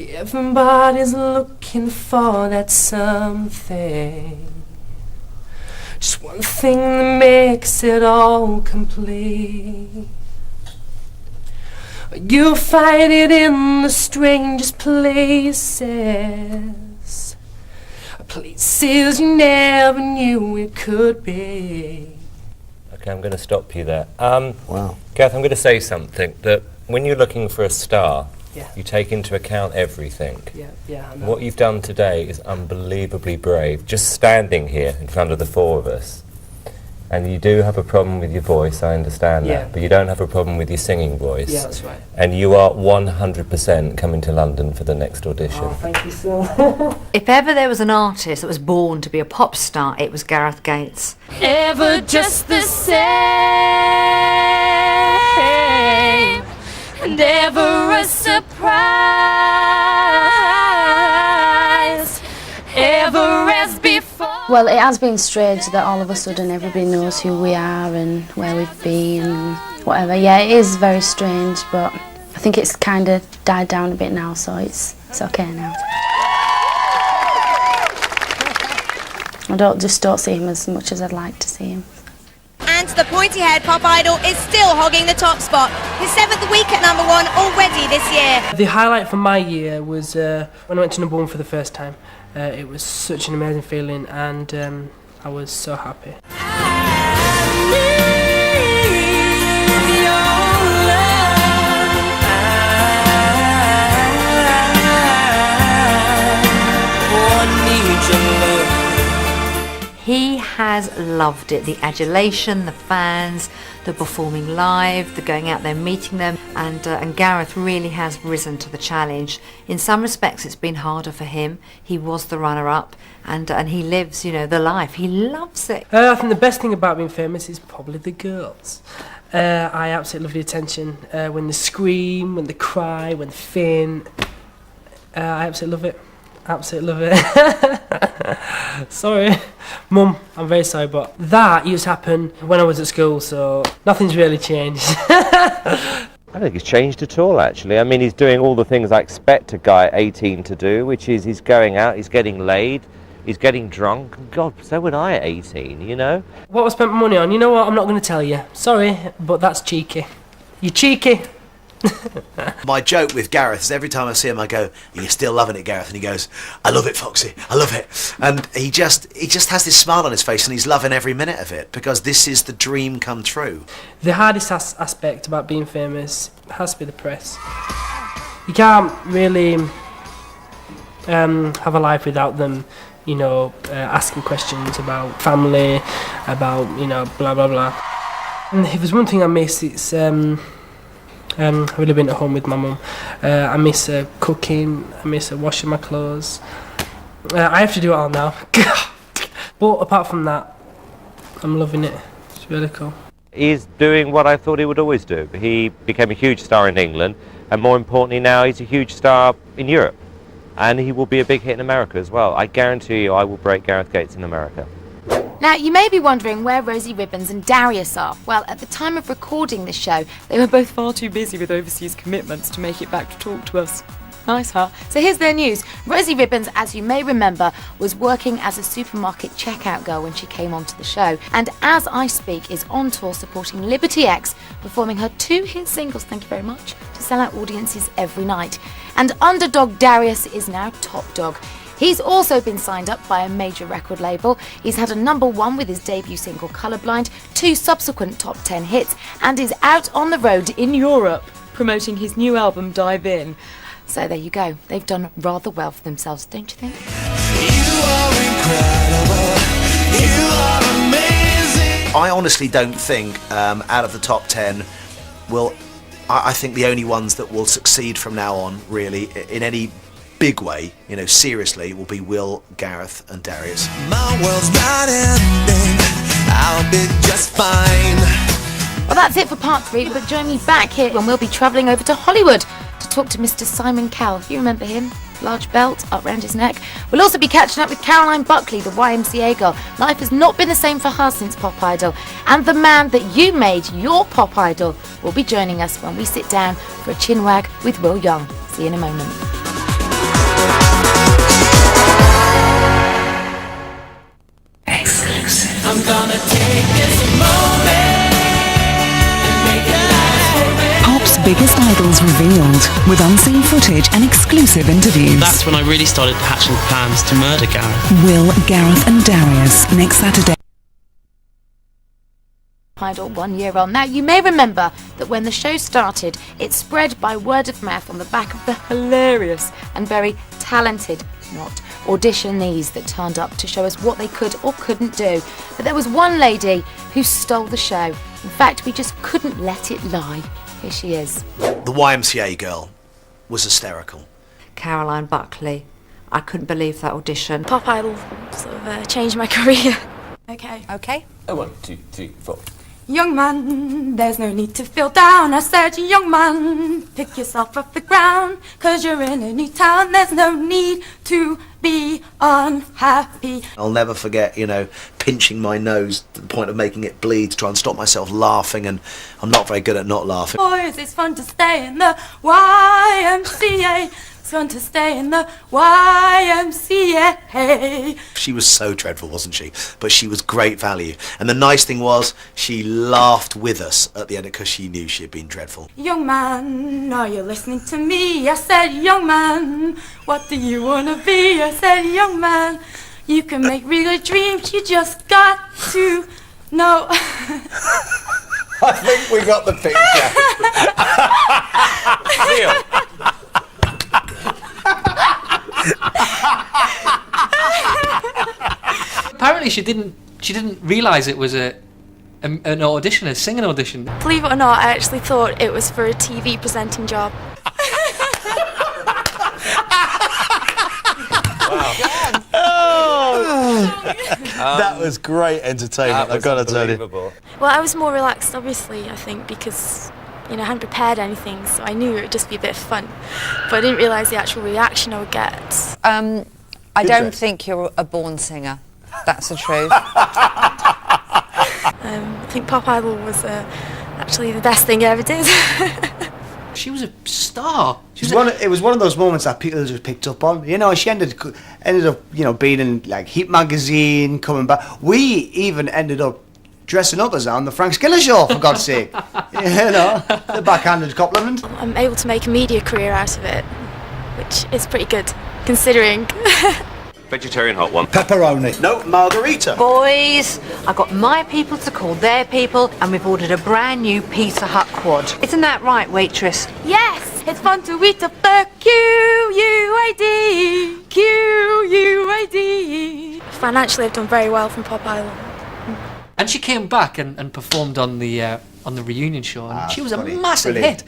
Everybody's looking for that something, just one thing that makes it all complete. You'll find it in the strangest places, places you never knew it could be. Okay, I'm going to stop you there. Wow. Gareth, I'm going to say something, that when you're looking for a star, Yeah. you take into account everything. Yeah, I know. What you've done today is unbelievably brave, just standing here in front of the four of us. And you do have a problem with your voice, I understand Yeah. that, but you don't have a problem with your singing voice. Yeah, that's right. And you are 100% coming to London for the next audition. Oh, thank you so much. If ever there was an artist that was born to be a pop star, it was Gareth Gates. Ever just the same, and ever a surprise, ever as before. Well, it has been strange that all of a sudden everybody knows who we are and where we've been and whatever. Yeah, it is very strange, but I think it's kind of died down a bit now, so it's okay now. I don't see him as much as I'd like to see him. And the pointy-haired pop idol is still hogging the top spot. His 7th week at #1 already this year. The highlight for my year was when I went to #1 for the first time. It was such an amazing feeling, and I was so happy. He has loved it, the adulation, the fans, the performing live, the going out there meeting them, and Gareth really has risen to the challenge. In some respects it's been harder for him. He was the runner-up, and he lives, you know, the life. He loves it. I think the best thing about being famous is probably the girls. I absolutely love the attention, when they scream, when they cry, when they faint. I absolutely love it. Absolutely love it. Sorry, Mum, I'm very sorry, but that used to happen when I was at school, so nothing's really changed. I don't think he's changed at all, actually. I mean, he's doing all the things I expect a guy at 18 to do, which is he's going out, he's getting laid, he's getting drunk. God, so would I at 18, you know? What I spent my money on, you know what, I'm not going to tell you. Sorry, but that's cheeky. You're cheeky. My joke with Gareth is every time I see him I go, "You're still loving it, Gareth?" And he goes, "I love it, Foxy, I love it." And he just has this smile on his face and he's loving every minute of it because this is the dream come true. The hardest aspect about being famous has to be the press. You can't really have a life without them, you know, asking questions about family, about, you know, blah blah blah. And if there's one thing I miss, it's I've really been at home with my mum. I miss her cooking, I miss her washing my clothes. I have to do it all now. But apart from that, I'm loving it. It's really cool. He's doing what I thought he would always do. He became a huge star in England, and more importantly now he's a huge star in Europe. And he will be a big hit in America as well. I guarantee you I will break Gareth Gates in America. Now, you may be wondering where Rosie Ribbons and Darius are. Well, at the time of recording this show, they were both far too busy with overseas commitments to make it back to talk to us. Nice, huh? So here's their news. Rosie Ribbons, as you may remember, was working as a supermarket checkout girl when she came onto the show, and as I speak is on tour supporting Liberty X, performing her 2 hit singles, thank you very much, to sell out audiences every night. And underdog Darius is now top dog. He's also been signed up by a major record label. He's had a #1 with his debut single Colourblind, 2 subsequent top 10 hits, and is out on the road in Europe promoting his new album Dive In. So there you go. They've done rather well for themselves, don't you think? You are incredible. You are amazing. I honestly don't think out of the top 10 I think the only ones that will succeed from now on really in any big way, you know, seriously, will be Will, Gareth and Darius. My world's not ending. I'll be just fine. Well, that's it for part 3, but join me back here when we'll be travelling over to Hollywood to talk to Mr. Simon Cowell. You remember him? Large belt up round his neck. We'll also be catching up with Caroline Buckley, the YMCA girl. Life has not been the same for her since Pop Idol. And the man that you made your Pop Idol will be joining us when we sit down for a chinwag with Will Young. See you in a moment. Exclusive. I'm gonna take this moment and make it last forever. Pop's biggest idols revealed with unseen footage and exclusive interviews. That's when I really started hatching plans to murder Gareth. Will, Gareth and Darius next Saturday. Idol 1 year on. Now, you may remember that when the show started, it spread by word of mouth on the back of the hilarious and very talented, not auditionees that turned up to show us what they could or couldn't do. But there was one lady who stole the show. In fact, we just couldn't let it lie. Here she is. The YMCA girl was hysterical. Caroline Buckley. I couldn't believe that audition. Pop Idol sort of changed my career. Okay. Okay. 1, 2, 3, 4. Young man, there's no need to feel down. I said, young man, pick yourself off the ground. 'Cause you're in a new town, there's no need to be unhappy. I'll never forget, pinching my nose to the point of making it bleed to try and stop myself laughing, and I'm not very good at not laughing. Boys, it's fun to stay in the YMCA. It's fun to stay in the YMCA. She was so dreadful, wasn't she? But she was great value. And the nice thing was, she laughed with us at the end because she knew she had been dreadful. Young man, are you listening to me? I said, young man, what do you want to be? I said, young man, you can make real dreams, you just got to know. I think we got the picture. Apparently she didn't realise it was an audition, a singing audition. Believe it or not, I actually thought it was for a TV presenting job. That was great entertainment, I've got to tell you. Well, I was more relaxed, obviously, I think, because I hadn't prepared anything, so I knew it would just be a bit of fun. But I didn't realise the actual reaction I would get. I don't think you're a born singer. That's the truth. I think Pop Idol was actually the best thing I ever did. She was a star. It was one of those moments that people just picked up on. She ended up, being in like Heat magazine, coming back. We even ended up dressing up as her on the Frank Skinner show, for God's sake. The backhanded compliment. I'm able to make a media career out of it, which is pretty good, considering. Vegetarian hot one. Pepperoni. No, margarita. Boys, I got my people to call their people, and we've ordered a brand new Pizza Hut quad. Isn't that right, waitress? Yes, it's fun to eat up the QUID. QUID. Financially, I've done very well from Pop Idol. And she came back and performed on the reunion show, and she was a massive hit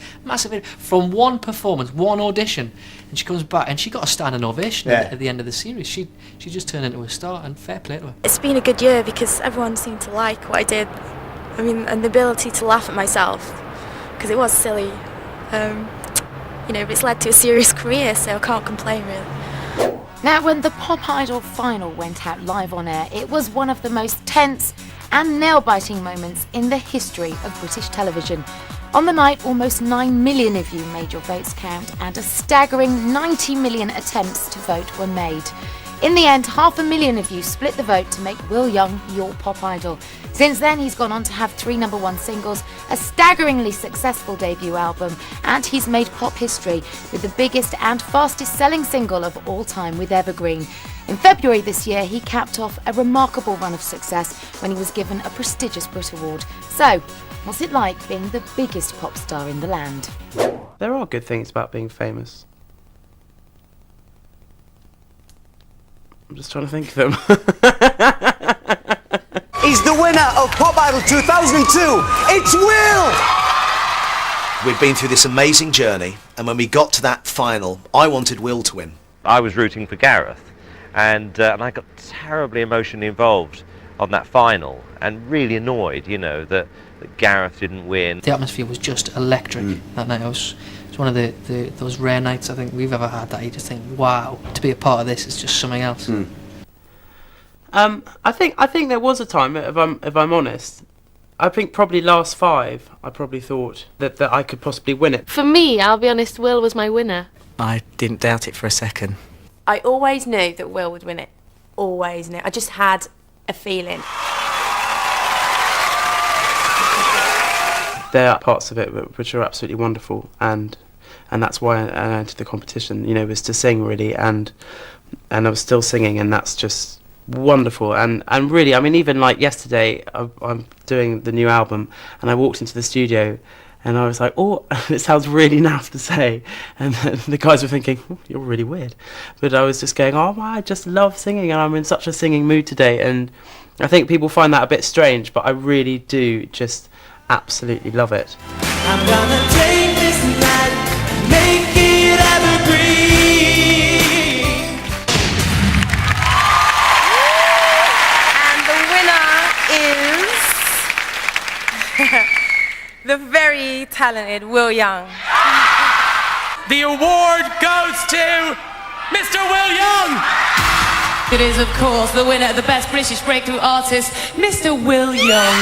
from one performance, one audition, and she comes back and she got a standing ovation at the end of the series. She just turned into a star, and fair play to her. It's been a good year because everyone seemed to like what I did. And the ability to laugh at myself, because it was silly. But it's led to a serious career, so I can't complain really. Now, when the Pop Idol final went out live on air, it was one of the most tense and nail-biting moments in the history of British television. On the night, almost 9 million of you made your votes count, and a staggering 90 million attempts to vote were made. In the end, 500,000 of you split the vote to make Will Young your Pop Idol. Since then, he's gone on to have 3 #1 singles, a staggeringly successful debut album, and he's made pop history with the biggest and fastest selling single of all time with Evergreen. In February this year, he capped off a remarkable run of success when he was given a prestigious Brit Award. So, what's it like being the biggest pop star in the land? There are good things about being famous. I'm just trying to think of them. He's the winner of Pop Idol 2002. It's Will! We'd been through this amazing journey, and when we got to that final, I wanted Will to win. I was rooting for Gareth, and I got terribly emotionally involved on that final, and really annoyed, that Gareth didn't win. The atmosphere was just electric that night. It's one of those rare nights I think we've ever had that you just think, wow, to be a part of this is just something else. I think there was a time, if I'm honest, I think probably last 5, I probably thought that I could possibly win it. For me, I'll be honest, Will was my winner. I didn't doubt it for a second. I always knew that Will would win it. Always knew. I just had a feeling. There are parts of it which are absolutely wonderful, and that's why I entered the competition. You know, was to sing really, and I was still singing, and that's just wonderful. And really, I mean, even like yesterday, I'm doing the new album, and I walked into the studio, and I was like, oh, it sounds really naff to say, and the guys were thinking, oh, you're really weird, but I was just going, oh, I just love singing, and I'm in such a singing mood today, and I think people find that a bit strange, but I really do just absolutely love it. I'm gonna take this night and make it evergreen. And the winner is the very talented Will Young. The award goes to Mr. Will Young. It is, of course, the winner of the Best British Breakthrough Artist, Mr. Will Young.